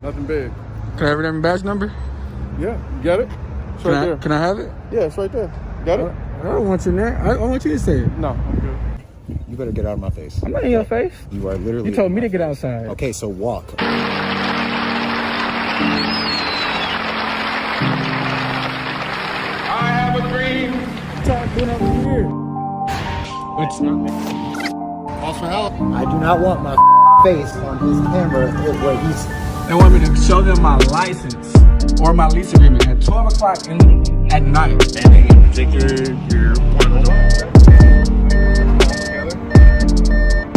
Nothing big. Can I have your badge number? Yeah, you got it? It's right there. Can I have it? Yeah, it's right there. Got it? I don't want your name. I want you to say it. No, I'm good. You better get out of my face. I'm not in your face. You are literally. You told me to get outside. Okay, so walk. I have a dream. Stop being over here. It's not me. Call for help. I do not want my face on his camera where he's. They want me to show them my license or my lease agreement at 12 o'clock at night. Anything in particular you're wanting to know?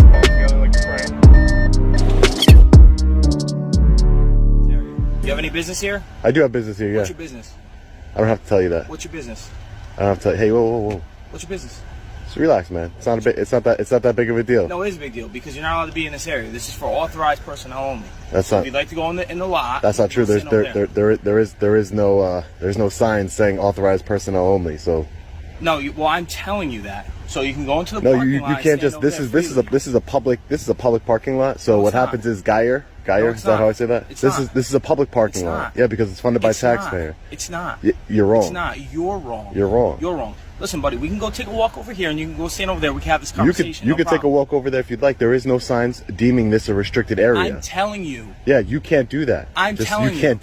All together like a friend. You have any business here? I do have business here, yeah. What's your business? I don't have to tell you that. What's your business? I don't have to tell you. Hey, whoa. What's your business? Just relax, man. It's not that big of a deal. No, it is a big deal because you're not allowed to be in this area. This is for authorized personnel only. That's so not. if you'd like to go in the lot. That's not true. There's no sign saying authorized personnel only. So. No, well, I'm telling you that. So you can go into the no, parking you lot. can't just. This is a public parking lot. So what happens is Geyer, is that how I say that? This is a public parking lot. Yeah, because it's funded by taxpayer. It's not. You're wrong. It's not. You're wrong. You're wrong. You're wrong. Listen, buddy, we can go take a walk over here, and you can go stand over there. We can have this conversation. You could take a walk over there if you'd like. There is no signs deeming this a restricted area. I'm telling you. Yeah, you can't do that.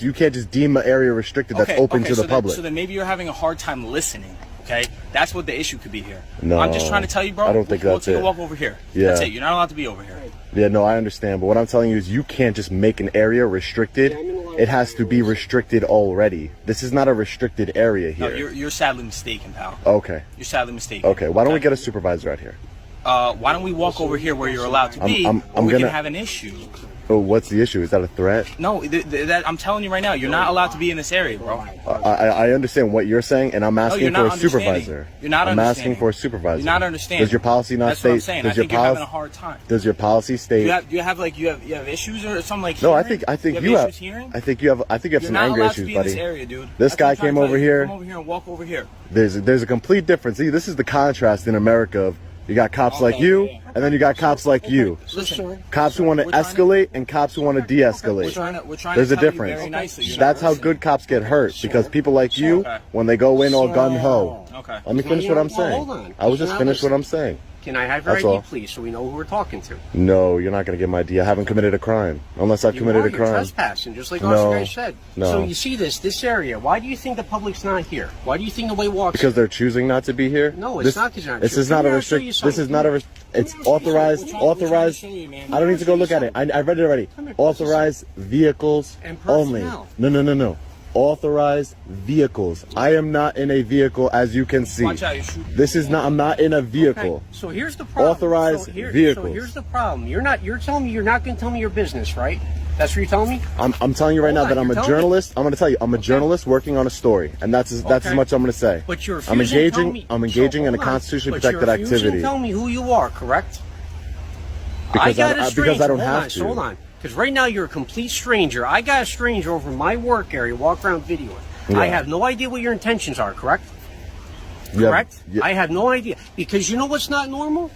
You can't just deem an area restricted that's open to the public. So then maybe you're having a hard time listening. Okay, that's what the issue could be here. No, I'm just trying to tell you, bro. I don't think that's it. We'll take a walk over here. Yeah. That's it. You're not allowed to be over here. Yeah, no, I understand. But what I'm telling you is you can't just make an area restricted. It has to be restricted already. This is not a restricted area here. No, you're sadly mistaken, pal. Okay. You're sadly mistaken. Okay, why don't we get a supervisor out here? Why don't we walk over here where you're allowed to be, or we can have an issue. Oh, what's the issue? Is that a threat? No, I'm telling you right now, you're not allowed to be in this area, bro. I understand what you're saying, and I'm asking for a supervisor. You're not I'm understanding. asking for a supervisor. You're not understanding. Does your policy not That's state? What I'm saying. I think you're having a hard time. Does your policy state? You have issues or something like? No, hearing? I think you have. Hearing? I think you have some anger issues, buddy. In this area, dude. This guy came over here. Come over here and walk over here. There's a complete difference. See, this is the contrast in America of. You got cops like you, and then you got cops like you. Listen, cops who want to escalate and cops who want to de-escalate. We're trying There's to a tell you difference. very nicely. That's how good cops get hurt, because people like you, when they go in all gung-ho. Okay. Let me finish what I'm saying. Hold on. I was just finished what I'm saying. Can I have your That's ID, all. please, so we know who we're talking to? No, you're not going to get my ID. I haven't committed a crime. Unless I've committed a You're crime. trespassing, just like No. Officer Guy said. No. So you see this area. Why do you think the public's not here? Why do you think nobody walks? Because they're choosing not to be here? No, it's not because they're not. This is not a restrict. This is not a. It's authorized. Authorized. I don't need to go look at it. I read it already. Authorized vehicles And only. personnel. No. Authorized vehicles. I am not in a vehicle, as you can see. Watch out, you're shooting. This is not. I'm not in a vehicle. Okay, so here's the problem. Authorized vehicles. So here's the problem. You're telling me you're not going to tell me your business, right? That's what you're telling me? I'm telling you right now that I'm a journalist. I'm going to tell you I'm a journalist working on a story, and that's as much I'm going to say. But you're I'm refusing to tell me. I'm engaging in a Hold on. constitutionally But you're protected refusing activity. to tell me who you are, correct? Because I don't have to. Hold on. Because right now you're a complete stranger. I got a stranger over my work area, walk around videoing. Yeah. I have no idea what your intentions are, correct? Yeah, Correct? yeah. I have no idea. Because you know what's not normal?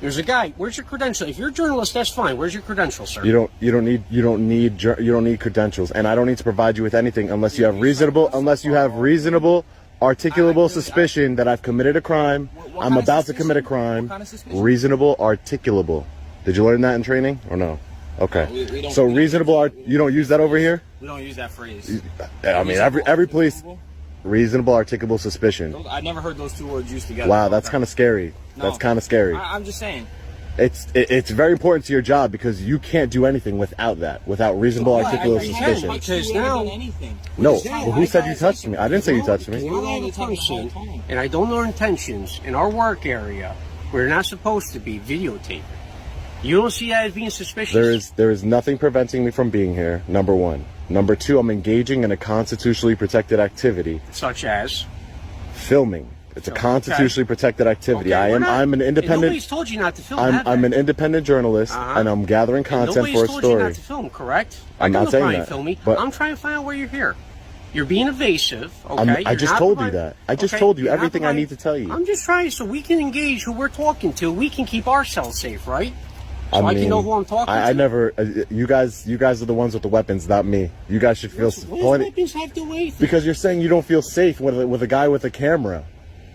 There's a guy. Where's your credential? If you're a journalist, that's fine. Where's your credentials, sir? You don't need credentials, and I don't need to provide you with anything unless you have reasonable articulable suspicion that I've committed a crime. I'm about to commit a crime. Reasonable articulable. Did you learn that in training or no? Okay. So reasonable you don't use that over here? We don't use that phrase. I mean every police reasonable articulable suspicion. I never heard those two words used together. Wow, that's kind of scary. That's kind of scary. I'm just saying. It's very important to your job because you can't do anything without reasonable articulable suspicion. Because now, No, well, who said you touched me? I didn't say you touched me. You're not a person, and I don't know intentions in our work area. We're not supposed to be videotaping. You don't see that as being suspicious? There is nothing preventing me from being here, number one. Number two, I'm engaging in a constitutionally protected activity. Such as? Filming. It's a constitutionally protected activity. I'm an independent. Nobody's told you not to film. I'm an independent journalist, and I'm gathering content for a Nobody's told you story. not to film, correct? I'm not saying that. Film me, but I'm trying to find out where you're here. You're being evasive. Okay. I just told you that. I just told you everything I need to tell you. I'm just trying so we can engage who we're talking to. We can keep ourselves safe, right? So I can know who I'm talking to. I never. You guys are the ones with the weapons, not me. You guys should feel. What does weapons have to do with anything? Because you're saying you don't feel safe with a guy with a camera.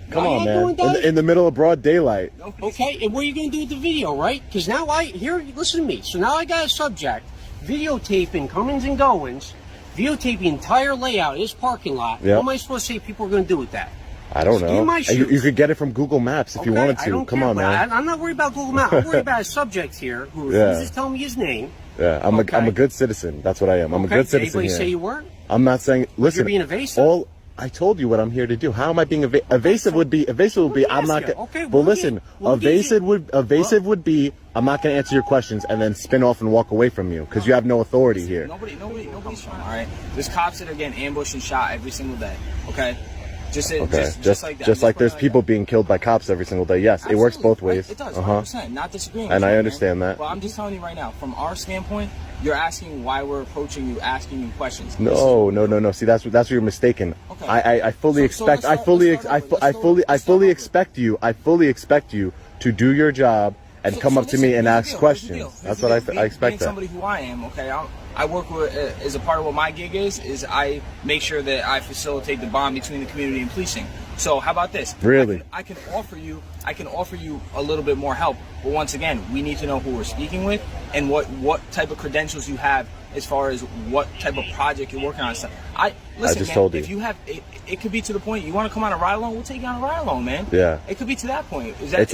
Come on, man. In the middle of broad daylight. Okay, and what are you going to do with the video, right? Because now listen to me. So now I got a subject, videotaping comings and goings, videotaping the entire layout of this parking lot. Yep. What am I supposed to say people are going to do with that? I don't know. You could get it from Google Maps if you wanted to. Come on, man. I'm not worried about Google Maps. I'm worried about a subject here who refuses to tell me his name. Yeah, I'm a good citizen. That's what I am. I'm a good citizen. Anybody here. say you weren't? I'm not saying. Listen, you're being evasive. I told you what I'm here to do. How am I being evasive? Would be I'm not gonna. Okay, well, listen. Evasive would be I'm not gonna answer your questions and then spin off and walk away from you because you have no authority here. Nobody's trying. All right, there's cops that are getting ambushed and shot every single day. Okay. Just like that. Just like there's people being killed by cops every single day. Yes, absolutely. It works both ways. It does. 100%. Not disagreeing. And I understand that. But I'm just telling you right now, from our standpoint, you're asking why we're approaching you, asking you questions. No. See, that's where you're mistaken. Okay. I fully expect you to do your job and come up to me and ask questions. That's what I expect. Being somebody who I am, okay, I work with, as a part of what my gig is I make sure that I facilitate the bond between the community and policing. So how about this? Really? I can offer you a little bit more help. But once again, we need to know who we're speaking with and what type of credentials you have as far as what type of project you're working on. I just told you. If you have, it could be to the point you want to come on a ride along, we'll take you on a ride along, man. Yeah. It could be to that point. That's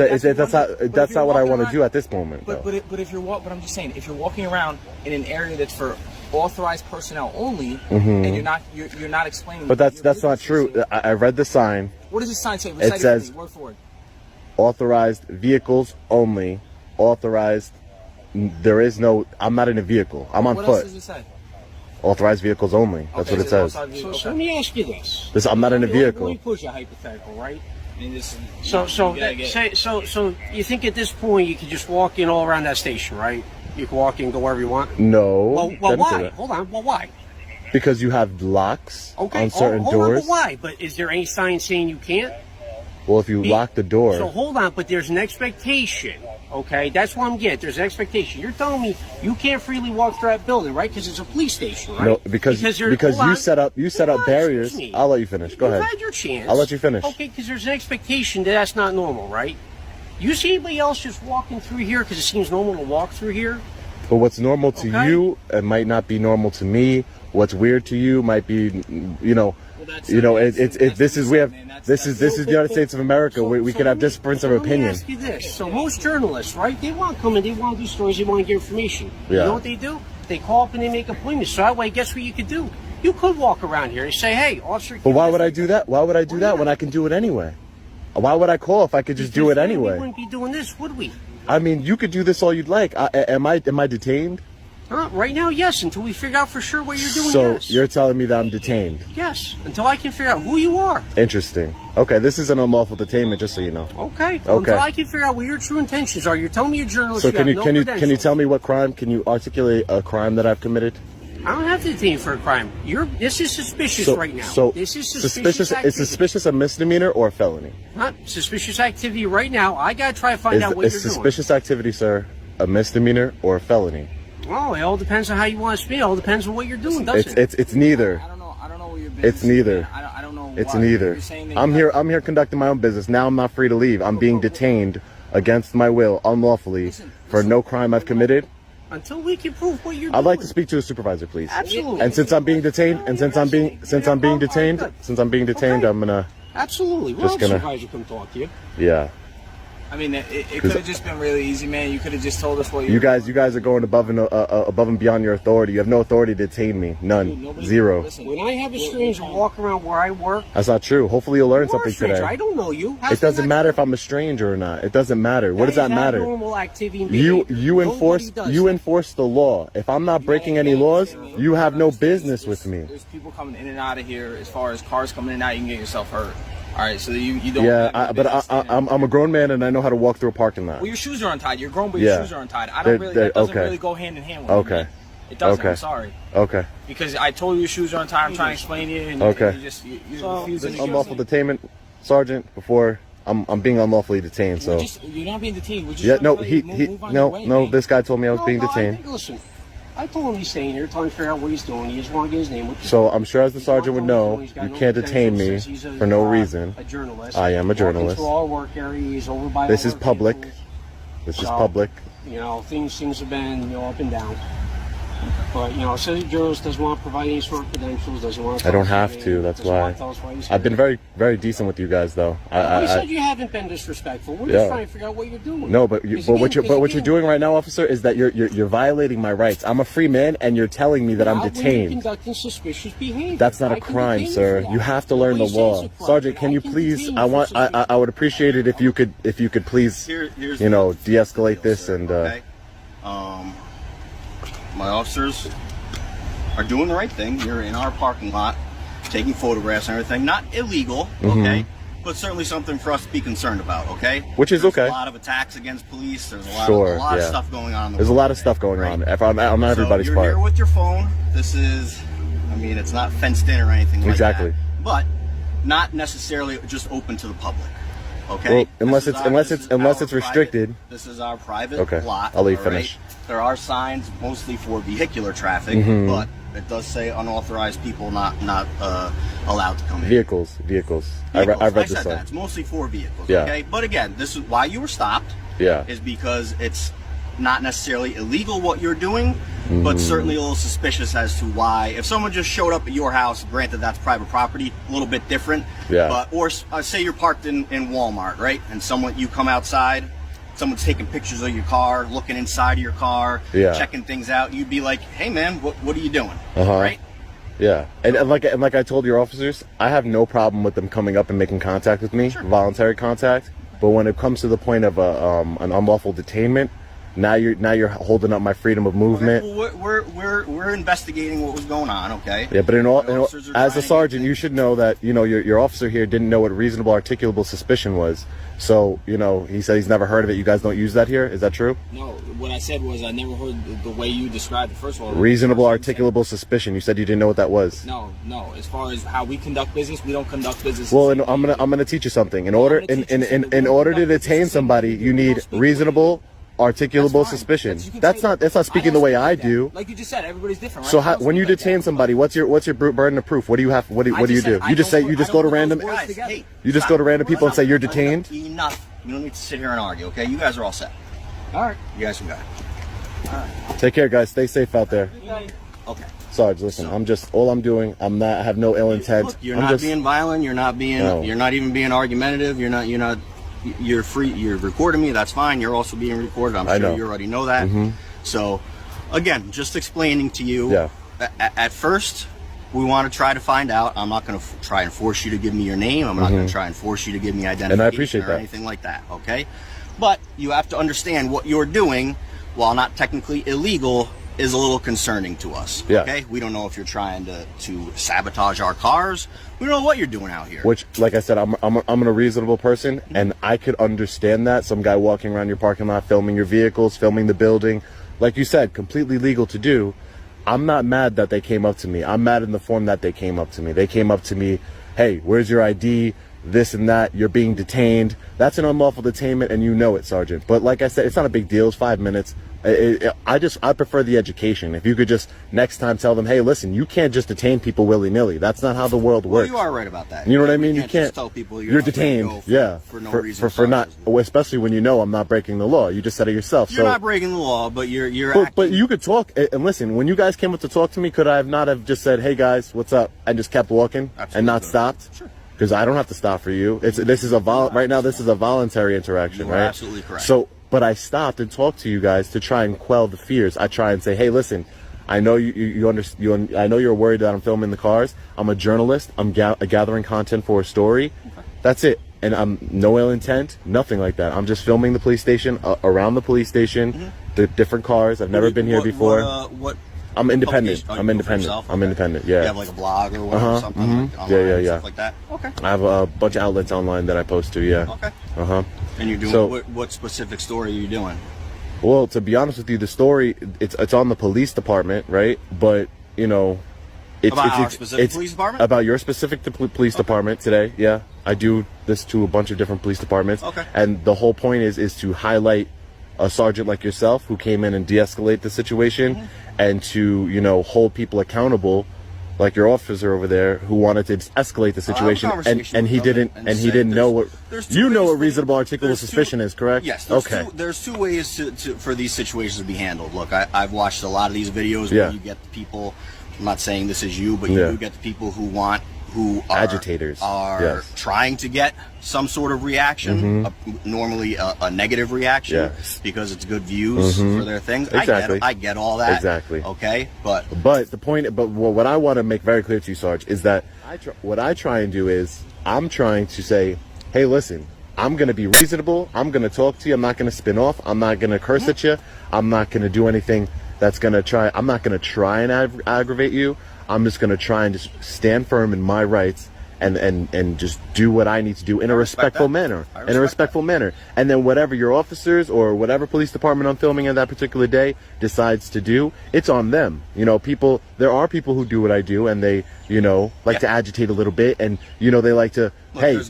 not what I want to do at this moment. But I'm just saying, if you're walking around in an area that's for authorized personnel only, and you're not explaining. But that's not true. I read the sign. What does the sign say? It says word for word. Authorized vehicles only. Authorized. There is no. I'm not in a vehicle. I'm on foot. What else does it say? Authorized vehicles only. That's what it says. So let me ask you this. I'm not in a vehicle. Let me push a hypothetical, right? So you think at this point you could just walk in all around that station, right? You can walk in, go wherever you want. No. Well, why? Hold on. Well, why? Because you have locks on certain doors. Hold on, but why? But is there any sign saying you can't? Well, if you lock the door. So hold on, but there's an expectation. Okay, that's what I'm getting. There's an expectation. You're telling me you can't freely walk through that building, right? Because it's a police station, right? No, because you set up barriers. I'll let you finish. Go ahead. You've had your chance. I'll let you finish. Okay, because there's an expectation that's not normal, right? You see anybody else just walking through here because it seems normal to walk through here? But what's normal to you, it might not be normal to me. What's weird to you might be, this is the United States of America. We could have difference of opinion. Let me ask you this. So most journalists, right, they want to come in, they want to do stories, they want to get information. Yeah. You know what they do? They call up and they make appointments. So that way, guess what you could do? You could walk around here and say, hey, officer. But why would I do that? Why would I do that when I can do it anyway? Why would I call if I could just do it anyway? We wouldn't be doing this, would we? I mean, you could do this all you'd like. Am I detained? Right now, yes. Until we figure out for sure what you're doing, so yes. You're telling me that I'm detained? Yes. Until I can figure out who you are. Interesting. Okay, this is an unlawful detainment, just so you know. Okay. Until I can figure out what your true intentions are. You're telling me you're a journalist. So can you tell me what crime? Can you articulate a crime that I've committed? I don't have to detain you for a crime. This is suspicious right now. So this is suspicious. Is suspicious a misdemeanor or a felony? Not suspicious activity right now. I gotta try to find out what you're doing. Is suspicious activity, sir, a misdemeanor or a felony? Well, it all depends on how you want to speak. It all depends on what you're doing, doesn't it? It's neither. I don't know what your business It's neither. I don't know. It's neither. I'm here conducting my own business. Now I'm not free to leave. I'm being detained against my will, unlawfully, for no crime I've committed. Until we can prove what you're doing. I'd like to speak to a supervisor, please. Absolutely. And since I'm being detained, I'm gonna. Absolutely. Well, supervisor come talk to you. Yeah. I mean, it could have just been really easy, man. You could have just told us what you guys are going above and beyond your authority. You have no authority to detain me. None. Zero. When I have a stranger walk around where I work, that's not true. Hopefully you'll learn something today. I don't know you. It doesn't matter if I'm a stranger or not. It doesn't matter. What does that matter? Normal activity. You enforce the law. If I'm not breaking any laws, you have no business with me. There's people coming in and out of here. As far as cars coming in and out, you can get yourself hurt. All right, so you don't. Yeah, I'm a grown man and I know how to walk through a parking lot. Well, your shoes are untied. You're grown, but your shoes are untied. That doesn't really go hand in hand with okay. me. It doesn't. I'm sorry. Okay. Because I told you your shoes are untied. I'm trying to explain to you. And okay. You refuse to. Unlawful detainment, Sergeant. Before I'm being unlawfully detained. So you're not being detained. We're just yeah, no, trying to move on no, your way, no. man. This guy told me I was being detained. Listen, I told him he's staying here, trying to figure out what he's doing. He just want to get his name. So I'm sure, as the sergeant would know, you can't detain me for no reason. A journalist. I am a journalist. Our work area. He's over by. This is public. This is public. You know, things have been up and down. But so the journalist doesn't want to provide any sort of credentials. Doesn't want to. I don't have to. That's why. I've been very, very decent with you guys, though. I said you haven't been disrespectful. We're just trying to figure out what you're doing. No, but what you're doing right now, officer, is that you're violating my rights. I'm a free man, and you're telling me that I'm detained. You're conducting suspicious behavior. That's not a crime, sir. You have to learn the law, Sergeant. Can you please? I would appreciate it if you could please, de-escalate this and. Okay. My officers are doing the right thing. You're in our parking lot, taking photographs and everything. Not illegal, okay? But certainly something for us to be concerned about, okay? Which is okay. There's a lot of attacks against police. There's a lot of stuff going on. There's a lot of stuff going on. If I'm not everybody's part. You're here with your phone. This is, it's not fenced in or anything like that. But not necessarily just open to the public. Okay. Well, unless it's restricted. This is our private lot. I'll let you finish. Right? There are signs mostly for vehicular traffic, but it does say unauthorized people not allowed to come in. Vehicles. I read this sign. That. It's mostly for vehicles. Yeah. Okay. But again, this is why you were stopped. Yeah. Is because it's not necessarily illegal what you're doing, but certainly a little suspicious as to why. If someone just showed up at your house, granted that's private property, a little bit different. Yeah. But or say you're parked in Walmart, right? And you come outside, someone's taking pictures of your car, looking inside of your car, checking things out. You'd be like, "Hey man, what are you doing?" Right? Yeah. And like I told your officers, I have no problem with them coming up and making contact with me, voluntary contact. But when it comes to the point of an unlawful detainment. Now you're holding up my freedom of movement. Okay, well, we're investigating what was going on, okay? Yeah, but as a sergeant, you should know that your officer here didn't know what reasonable articulable suspicion was. So he said he's never heard of it. You guys don't use that here. Is that true? No. What I said was I never heard the way you described it. First of all, reasonable articulable suspicion. You said you didn't know what that was. No. As far as how we conduct business, we don't conduct business. Well, I'm gonna teach you something. In order to detain somebody, you need reasonable. Articulable suspicion. That's not speaking the way I do. Like you just said, everybody's different. Right? So when you detain somebody, what's your burden of proof? What do you have? What do you do? You just go to random. You just go to random people and say you're detained. Enough. You don't need to sit here and argue. Okay, you guys are all set. All right. You guys can go. All right. Take care, guys. Stay safe out there. Okay. Sarge, listen. All I'm doing. I have no ill intent. Look, you're not being violent. You're not even being argumentative. You're not. You're free. You're recording me. That's fine. You're also being recorded. I'm sure you already know that. So, again, just explaining to you. Yeah. At first, we want to try to find out. I'm not going to try and force you to give me your name. I'm not going to try and force you to give me identification and I appreciate or that. anything like that. Okay. But you have to understand what you're doing, while not technically illegal, is a little concerning to us. Yeah. Okay. We don't know if you're trying to sabotage our cars. We don't know what you're doing out here. Which, like I said, I'm a reasonable person, and I could understand that. Some guy walking around your parking lot, filming your vehicles, filming the building, like you said, completely legal to do. I'm not mad that they came up to me. I'm mad in the form that they came up to me. They came up to me, hey, where's your ID? This and that. You're being detained. That's an unlawful detainment, and you know it, Sergeant. But like I said, it's not a big deal. It's 5 minutes. I prefer the education. If you could just next time tell them, hey, listen, you can't just detain people willy-nilly. That's not how the world works. Well, you are right about that. You know what I mean? You can't can't just tell people you're detained. For no reason. For not, especially when you know I'm not breaking the law. You just said it yourself. You're not breaking the law, but you're but you could talk and listen. When you guys came up to talk to me, could I have not have just said, hey guys, what's up, and just kept walking and not stopped? Sure. Because I don't have to stop for you. Right now this is a voluntary interaction, right? Absolutely correct. So. But I stopped and talked to you guys to try and quell the fears. I try and say, hey, listen, I know I know you're worried that I'm filming the cars. I'm a journalist. I'm gathering content for a story. Okay. That's it. And I'm no ill intent, nothing like that. I'm just filming the police station, around the police station, the different cars. I've never been here before. I'm independent. I'm independent. I'm independent. Yeah. You have like a blog or whatever, something like online, stuff like that. Okay. I have a bunch of outlets online that I post to. Yeah. Okay. And you're doing what specific story are you doing? Well, to be honest with you, the story it's on the police department, right? But About our specific police department? About your specific police department today, yeah. I do this to a bunch of different police departments. Okay. And the whole point is to highlight a sergeant like yourself who came in and de-escalate the situation, and to, you know, hold people accountable like your officer over there who wanted to escalate the situation, and he didn't know what reasonable articulable suspicion is, correct? Yes. Okay. There's two ways for these situations to be handled. Look, I've watched a lot of these videos where you get the people. I'm not saying this is you, but you do get the people who are agitators, trying to get some sort of reaction, normally a negative reaction, because it's good views for their things. Exactly. I get all that. Exactly. Okay, but the point, what I want to make very clear to you, Sarge, is that what I try and do is I'm trying to say, hey, listen, I'm going to be reasonable. I'm going to talk to you. I'm not going to spin off. I'm not going to curse at you. I'm not going to do anything that's going to try. I'm not going to try and aggravate you. I'm just going to try and just stand firm in my rights and just do what I need to do in a respectful manner. And then whatever your officers or whatever police department I'm filming in that particular day decides to do, it's on them. You know, there are people who do what I do, and they, you know, like to agitate a little bit, and, you know, they like to, there's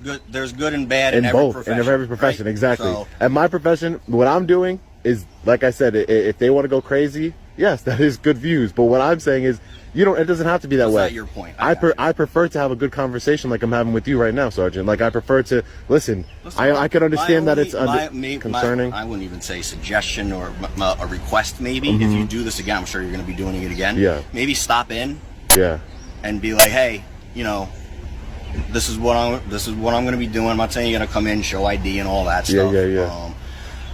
good and bad in every profession. Right? Exactly. So, and my profession, what I'm doing is, like I said, if they want to go crazy, yes, that is good views. But what I'm saying is, it doesn't have to be that way. That's not your point. I prefer to have a good conversation like I'm having with you right now, Sergeant. Like, I prefer to listen. I could understand that it's concerning. I wouldn't even say suggestion or a request. Maybe if you do this again, I'm sure you're going to be doing it again. Yeah. Maybe stop in. Yeah. And be like, hey, you know, this is what I'm going to be doing. I'm not saying you're going to come in, show ID, and all that stuff. Yeah.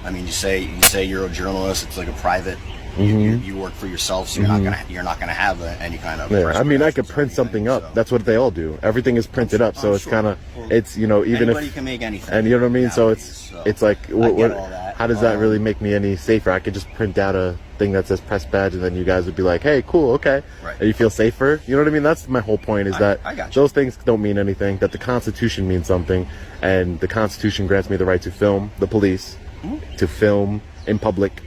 I mean, you say you're a journalist. It's like a private. You work for yourself, so you're not gonna have any kind of. Yeah, I mean, I could print something up. So. That's what they all do. Everything is printed up, so it's kind of, it's, you know, even anybody can make anything. And you know what I mean. So it's like, how does that really make me any safer? I could just print out a thing that says press badge, and then you guys would be like, hey, cool, okay, and you feel safer. You know what I mean? That's my whole point. Is that those things don't mean anything. That the Constitution means something, and the Constitution grants me the right to film the police, to film in public,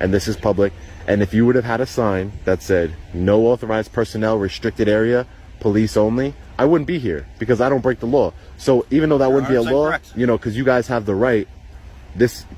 and this is public. And if you would have had a sign that said, no authorized personnel, restricted area, police only, I wouldn't be here because I don't break the law. So even though that wouldn't be a law, you know, because you guys have the right,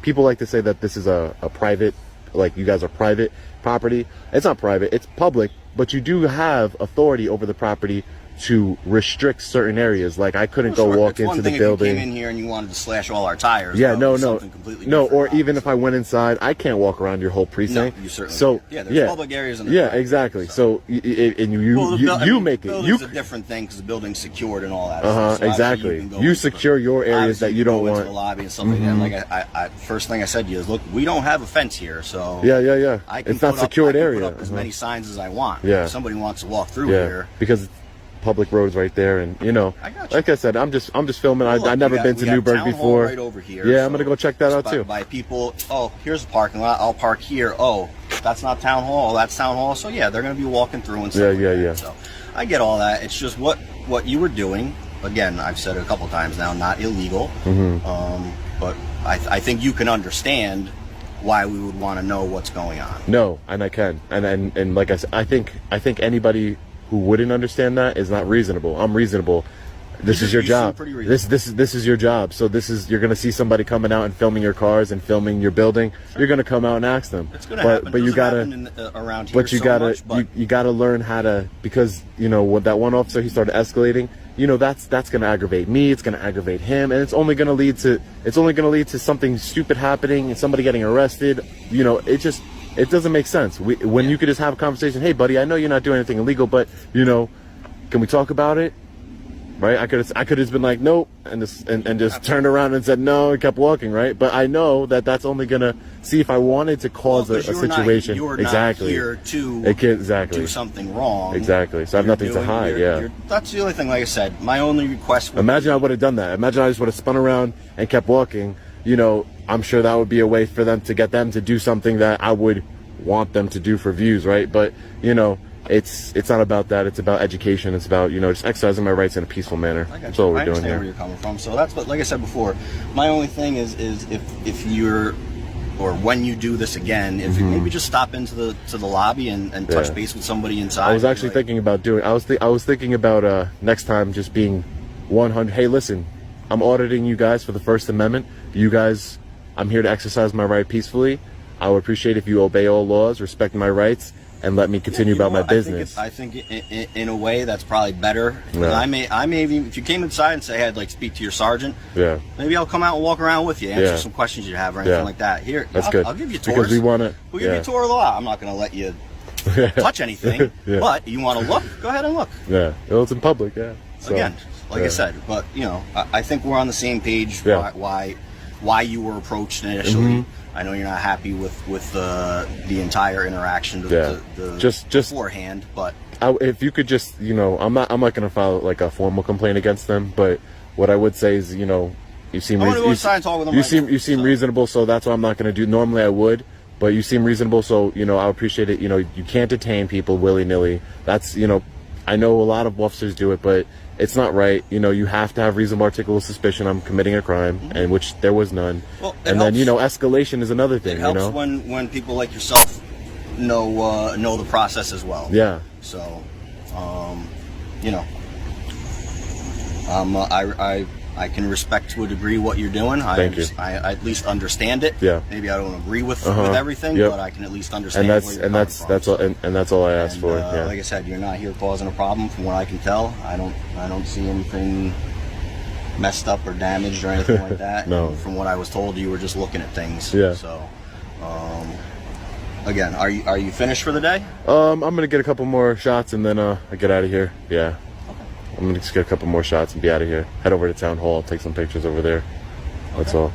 people like to say that this is a private, like you guys are private property. It's not private, it's public, but you do have authority over the property to restrict certain areas. Like I couldn't go walk into the building. If you came in here and you wanted to slash all our tires. Yeah, no. Or even if I went inside, I can't walk around your whole precinct. No, you certainly. So there's public areas in the private, exactly. So you make it. It's a different thing because the building's secured and all that. So exactly. You secure your areas that you don't want. The lobby and stuff like that. Like I first thing I said to you is, look, we don't have a fence here, so yeah. It's not secured area. I can put up as many signs as I want. Yeah. If somebody wants to walk through here, because public roads right there, and you know, like I said, I'm just filming. I've never been to Newburgh before. Right over here. Yeah, I'm gonna go check that out too. By people, oh, here's a parking lot. I'll park here. Oh, that's not town hall. That's town hall. So yeah, they're gonna be walking through and stuff. Yeah. So I get all that. It's just what you were doing. Again, I've said it a couple times now. Not illegal. But I think you can understand why we would want to know what's going on. No, and I can, and like I said, I think anybody who wouldn't understand that is not reasonable. I'm reasonable. This is your job. This is your job. So you're gonna see somebody coming out and filming your cars and filming your building. Sure. You're gonna come out and ask them. It's gonna happen. But you gotta around here. You gotta learn how to, because you know with that one officer, he started escalating. You know that's gonna aggravate me. It's gonna aggravate him, and it's only gonna lead to something stupid happening and somebody getting arrested. You know, it doesn't make sense. When you could just have a conversation, hey buddy, I know you're not doing anything illegal, but you know, can we talk about it? Right? I could have just been like, nope, and just turned around and said no and kept walking, right? But I know that's only gonna see if I wanted to cause a situation. You're exactly. Not here to do something wrong. Exactly. So I have nothing to hide. That's the only thing. Like I said, my only request. Imagine I would have done that. Imagine I just would have spun around and kept walking. You know, I'm sure that would be a way for them to get them to do something that I would want them to do for views, right? But you know, it's not about that. It's about education. It's about, you know, just exercising my rights in a peaceful manner. That's all we're doing here. Where you're coming from. So that's what, like I said before, my only thing is if you're or when you do this again, if you maybe just stop into the lobby and touch base with somebody inside. I was actually thinking about doing. I was thinking about next time just being 100. Hey, listen, I'm auditing you guys for the First Amendment. You guys, I'm here to exercise my right peacefully. I would appreciate if you obey all laws, respect my rights, and let me continue about my business. I think in a way that's probably better. Yeah. I may even, if you came inside and say, hey, I'd like to speak to your sergeant, maybe I'll come out and walk around with you, answer some questions you have or anything like that. Here, that's good. I'll give you tours. Because we want to. We'll give you a tour of the lot. I'm not going to let you touch anything, but you want to look, go ahead and look. Yeah, well, it's in public, So, again, like I said, but you know, I think we're on the same page. Why you were approached initially. I know you're not happy with the entire interaction just beforehand, but if you could just, you know, I'm not going to file like a formal complaint against them, but what I would say is, you know, you seem you seem reasonable, so that's what I'm not going to do. Normally I would, but you seem reasonable, so you know, I appreciate it. You know, you can't detain people willy-nilly. That's, you know, I know a lot of officers do it, but it's not right. You know, you have to have reasonable articulable suspicion I'm committing a crime, and which there was none. Well, and then, you know, escalation is another thing. It helps, you know, when people like yourself know the process as well. Yeah. So, you know, I can respect to a degree what you're doing. I at least understand it. Yeah. Maybe I don't agree with everything, but I can at least understand. And that's all I asked for. Like I said, you're not here causing a problem, from what I can tell. I don't see anything messed up or damaged or anything like that. No. And from what I was told, you were just looking at things. Yeah. So, again, are you finished for the day? I'm gonna get a couple more shots and then I get out of here. Yeah. I'm gonna just get a couple more shots and be out of here. Head over to town hall, take some pictures over there. That's all.